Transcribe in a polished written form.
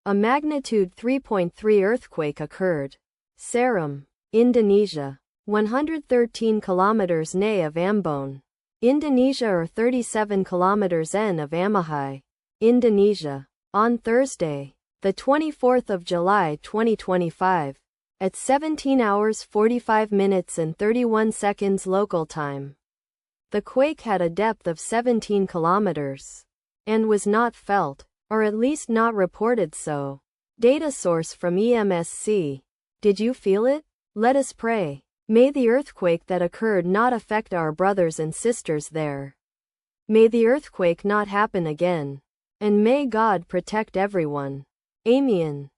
A magnitude 3.3 earthquake occurred. Seram, Indonesia. 113 kilometers NE of Ambon, Indonesia or 37 kilometers N of Amahai, Indonesia. On Thursday, the 24th of July 2025, at 17 hours 45 minutes and 31 seconds local time. The quake had a depth of 17 kilometers and was not felt, or at least not reported so. Data source from EMSC. Did you feel it? Let us pray. May the earthquake that occurred not affect our brothers and sisters there. May the earthquake not happen again. And may God protect everyone. Amen.